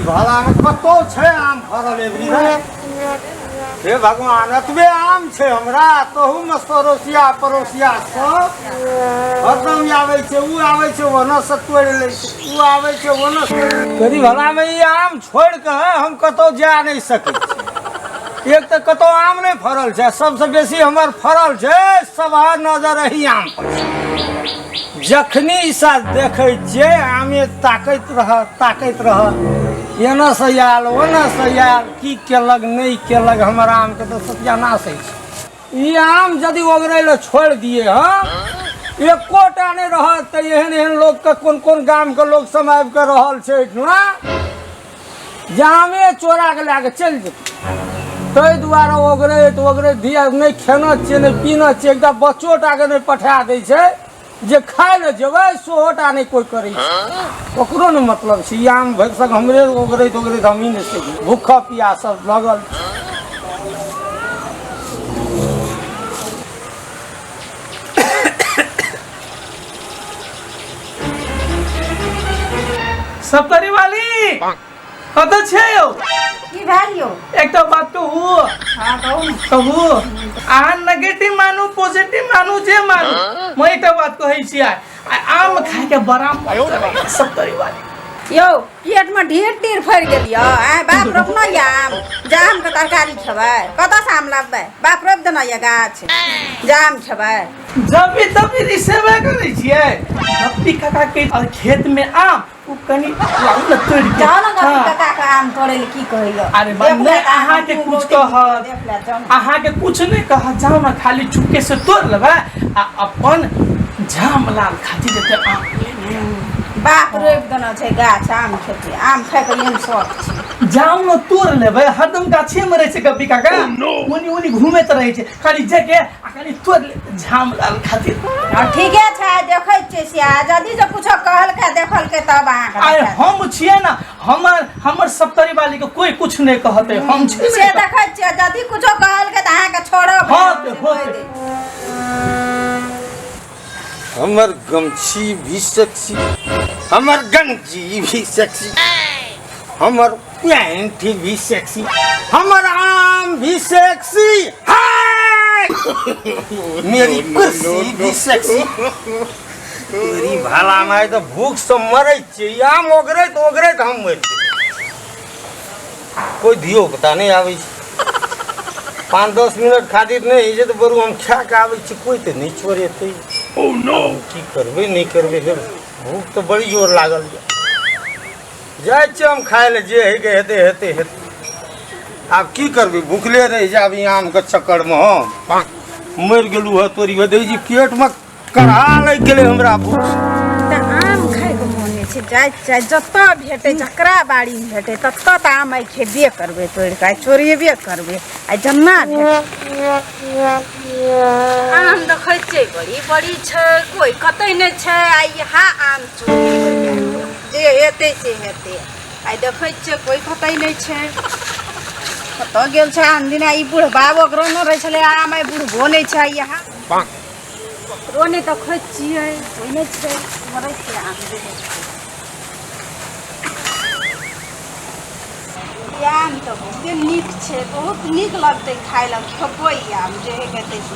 भला में कतो छे आम फरल एबरी हे भगवान अतबे आम छे हमरा तोहू में पड़ोसिया पड़ोसिया सब हरदम आवे छे ऊ आवे छे वनो से तोड़ ले छे ऊ आवे छे वनो करी भला में ई आम छोड़ के हम कतो जा नहीं सके एक तो कतो आम नहीं फरल छे सबसे बेसी हमर फरल छे सब नजर ही आम पर जखनी ईसा देखे छे आमे ताकत रह एना से आयल ओना से आयल की केलक नहीं केलक हमर आम के तो सत्यानाश है ई आम यदि ओगरे ले छोड़ दिए एकोटा नहीं रहत तो एहन एहन लोग के कौन गाम के लोग समाव के रहल छे इतना जामे चोरा के लाके चल जेते ताहि दुआरे ओगरे दिया नहीं खेना छे नहीं पीना छे एकदम बच्चो टा के नहीं पठा दै छे जे खाए ले जेबै सोटा नहीं कोई करे ओकरो न मतलब छै आम भरसक हमरे ओगरे हम ही नहीं सकी भूखा पियास सब लगल सब करी वाली कत छे यो की भालियो एक तो बात कहू हां कहू अहाँ नेगेटिव मानू पॉजिटिव मानू जे मानू मैं एक बात कहै छी आम खाए के बड़ा सब करी वाली यो पेट में ढेर फर गेलियो आ बाप रोपनो या आम जाम के तरकारी खेबै कत से आम लाबबै बाप रोप देना या गाछ जाम खेबै जब भी रिसेवे करै छियै गप्पी काका के खेत में आम उ कनी लाउ न तोड़ के जाओ ना गप्पी काका के आम तोड़े ले की कहियो अरे बंदे अहाँ के कुछ कह अहाँ के कुछ नहीं कह जाओ ना खाली चुपके से तोड़ लेबै आ अपन जाम लाल खाती देते आम बाप रोप देना छै गाछ आम खेते आम खाय के एहन शौक छै जाओ न तोड़ लेबै हरदम गाछे में रहे छै गप्पी काका उनी घूमैत रहे छै खाली जके आ खाली तोड़ ले जाम लाल खातिर हां ठीके छै देखै छै सिया जदी जे कुछो कहल के देखल के तब अहाँ आय हम छियै ना हमर सप्तरी वाली के कोई कुछ नहीं कहते हम छियै से देखै छै जदी कुछो कहल के त अहाँ के छोड़ब होते हमर गमछी भी सेक्सी हमर गंजी भी सेक्सी हमर पैंट भी सेक्सी हमर आम भी सेक्सी मेरी कुर्सी भी सेक्सी तेरी भाला में तो भूख से मरे छे आम ओगरे तो हम मर कोई धियो पता नहीं आवे 5-10 मिनट खातिर नहीं जे तो बरू हम खा के आवे छी कोई तो नहीं छोड़ेते ओह नो की करबे नहीं करबे भूख तो बड़ी जोर लागल जाय छी हम खाए ले जे है के हेते आब की करबे भूखले रह जाबी आम के चक्कर में हम मर गेलू है तोरी बदे जी पेट में कड़ा लग गेले हमरा भूख त आम खाय के मोन छै जाय जत्ता भेटे जकरा बाड़ी में भेटे तत्ता त आम खेबे करबे तोड़ के चोरियबे करबे आ जन्ना आम देखै छै बड़ी छै कोई कतै नै छै आ यहाँ आम चोरी जे हेते से हेते आ देखै छै कोई कतै नै छै कत गेल छै आनदिना ई बूढ़ बाबो के रोनो रहे छले आम बूढ़ बोनै छै यहाँ रोने तो खोजिए कोई नहीं छै मरै छै आम आम तो बहुत नीक छै बहुत नीक लगते खाय ल खेबै आम जे हेते से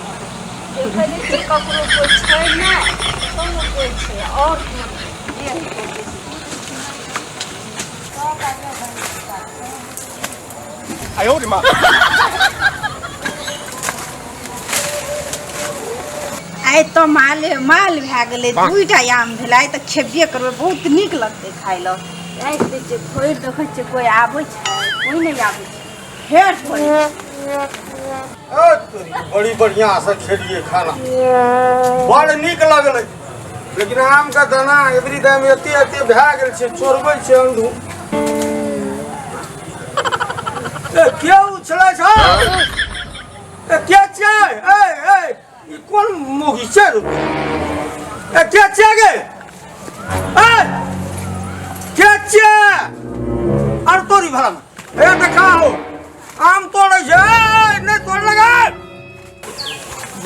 देखै नै छै ककरो कोई छै नै कोनो कोई छै और जे हेते आयो रे मां आइ तो माल भए गेलै दुईटा आम भेलै त खेबे करबै बहुत नीक लगतै खाय ल राखि दै छियै फोड़ि देखै छियै कोई आबै छै कोई नहीं आबै छै फेर बड़ी बढ़िया से खेलिए खाना बड़ नीक लगलै लेकिन आम का दाना एवरी टाइम एते भए गेल छै चोरबै छै अंधू के उछलै छ के छै ए ई कोन मोगी छै के छै गे के छै और तोरी भला ए देखाओ आम तोड़े छै नहीं तोड़ लगा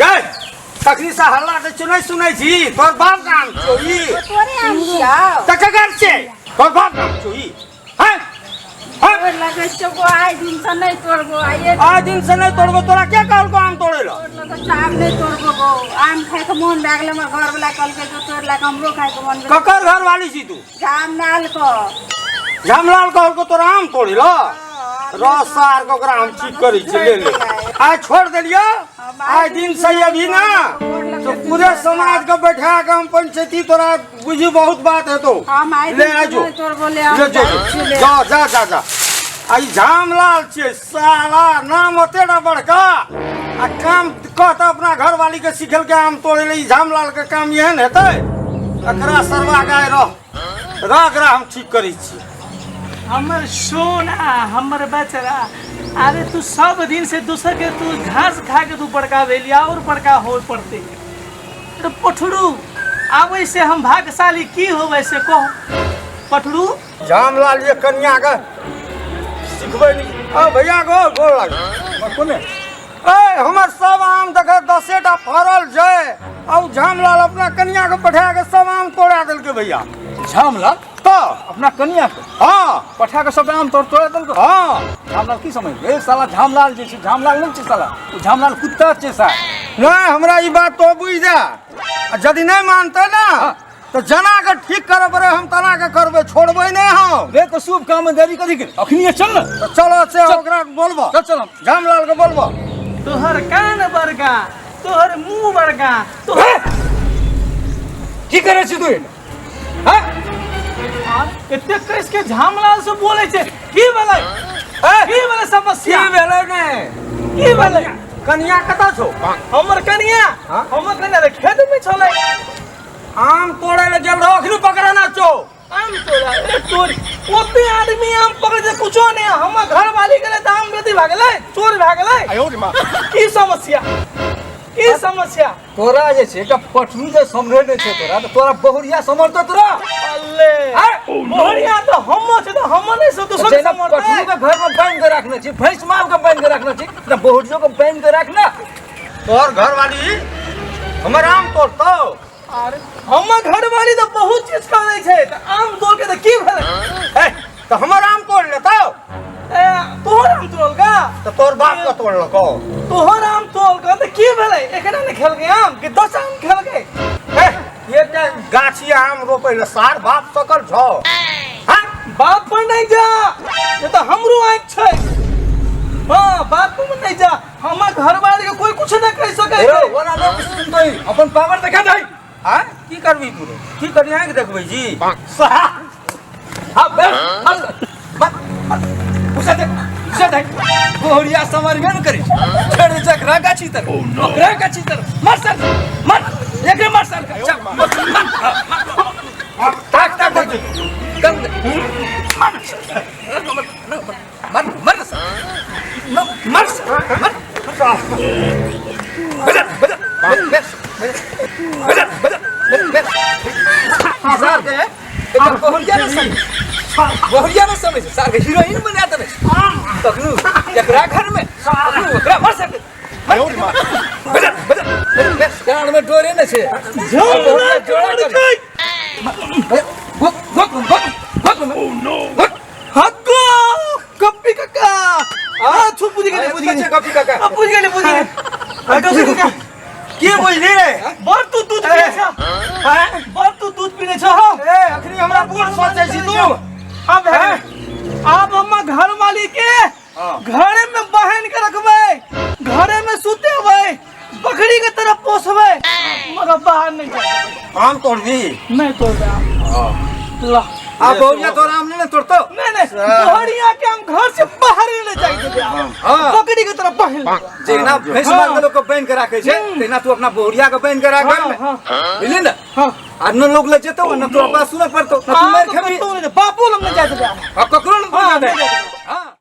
गए तखनी से हल्ला से सुनै छी तोर बाप काम चोरी तोरे आम छियौ त ककर छै तोर बाप काम चोरी हैं आवे लगे चको आए दिन से नहीं तोड़बो आइए आज दिन से नहीं तोड़बो तोरा क्या कहल को आम तोड़े ला आम नहीं तोड़बो गो आम खाए के मन लागले हमर घर वाला कल के जो तोड़ला हमरो खाए के मन ककर घर वाली छी तू जाम नाल को जामलाल कहल को तोरा आम तोड़े ला रसार को ओकरा हम ठीक करी छी ले ले आज छोड़ देलियो आज दिन से अभी ना तो पूरे समाज को बैठा के हम पंचायती तोरा बुझी बहुत बात है तो हम आए ले आजो तोड़बो ले ले जा जा जा जा आई जामलाल छे साला नाम ओते ना बड़का आ काम कहता अपना घर वाली के सिखल के आम तोड़े ले जामलाल के काम एहन हेतै एकरा सरवा गाय रह हम ठीक करी छी हमर सोना हमर बचरा अरे तू सब दिन से दूसर के तू घास खा के तू बड़का भेलिया और बड़का हो पड़ते तो पठड़ू आवे से हम भाग्यशाली की हो वैसे कहो पठड़ू जामलाल ये कन्या के सिखबै नहीं आ भैया गोर लाग कोने ए हमर सब आम देखे 10टा फरल छै अब जामलाल अपना कन्या के पठा के सब आम तोड़ा देल के भैया झामलाल तो अपना कनिया के हां पठा के सब आम तोड़ देलको हां झामलाल की समझ ए साला झामलाल जे छै झामलाल नहीं छै साला ओ झामलाल कुत्ता छै सा नहीं हमरा ई बात तो बुझ जा यदि नहीं मानते ना तो जना के ठीक करे पड़े हम तना के करबे छोड़बे नहीं हम रे तो शुभ काम में देरी करी के अखनी चल न तो चलो से ओकरा बोलबो चल जामलाल के बोलबो तोहर कान बड़का तोहर मुंह बड़का तोहर की करे छी तू हां एते कैस के झामलाल से बोले छे की भेलै की भेलै समस्या की भेलै ने की भेलै कन्या कता छो हमर कनिया हमर कनिया रे खेत में छलै आम तोड़े ले गेल रहो अखनी पकड़ना छो आम तोड़ा ए तोरी ओते आदमी आम पकड़ के कुछो नहीं हमर घर वाली के दाम बेटी भाग गेलै चोर भाग गेलै 哎呦我的妈！ की समस्या तोरा जे छै एकटा पठरू जे समरे नै छै तोरा तो तोरा बहुरिया समरतो तोरा अल्ले मोहरिया तो हम छै तो हम नहीं सब दूसरा जेना पठरू के घर में बांध के रखना छै भैंस माल के बांध के रखना छै ना बहुरियो के बांध के रखना तोर घर वाली हमर आम तोड़तो अरे हमर घर वाली तो बहुत चीज करे छै त आम तोड़ के त की भेलै ए तो हमर आम तोड़ लेतो ए तोहर आम तोड़ का तो तोर बाप का तोड़ लको तोहर आम तोड़ का त की भेलै एकरा ने खेल के आम कि 10 आम खेल के ए ये ते गाछी आम रोपे ले सार बाप सकल छो हां बाप पर नहीं जा ये तो हमरो आंख छै हां बाप पर नहीं जा हमर घर वाली के कोई कुछ नहीं कह सके ए ओना लोग सुनतै अपन पावर देखा दai हां की करबी पूरे की करिया के देखबै जी हां बस उसे देख बहुरिया समरबे न करै छेड़ जकरा गाछी तर ओकरा गाछी तर मार सर मार एकरे मार सर ताक ताक कर कम मार मार मार मार मार बजा बजा बजा बजा सर के एकदम बहुरिया न समझ सर के हीरोइन बना दे तखनु एकरा घर में तखनु ओकरा मार सके 哎呦我的妈！ बजा बजा कान में डोरे न छे जोड़ा जोड़ा कर हक्को कप्पी काका आ छु बुझ गेले कॉफी काका बुझ गेले कप्पी काका के बुझली रे बर तू दूध पीने छ हैं बर तू दूध पीने छ हो ए अखनी हमरा बूढ़ सोचै छी तू अब हम घर वाली के घरे में बहन के रखबे घरे में सुतेबे बकरी के तरह पोसबे मगर बाहर नहीं जाए आम तोड़ दी नहीं तोड़बे ला आ बहुरिया तोरा आम नहीं तोड़तो नहीं तोहरिया के हम घर से बाहर ले जाई देबे बकरी के तरह बहन जेना भैंस मार लोग को बांध के राखे छे तेना तू अपना बहुरिया के बांध के राख घर में बुझली न हां अन्य लोग ले जेतो न तोरा पास सुन पड़तो न तू मार खेबी बापू लोग नहीं जाए देबे अब ककरो न जाए हां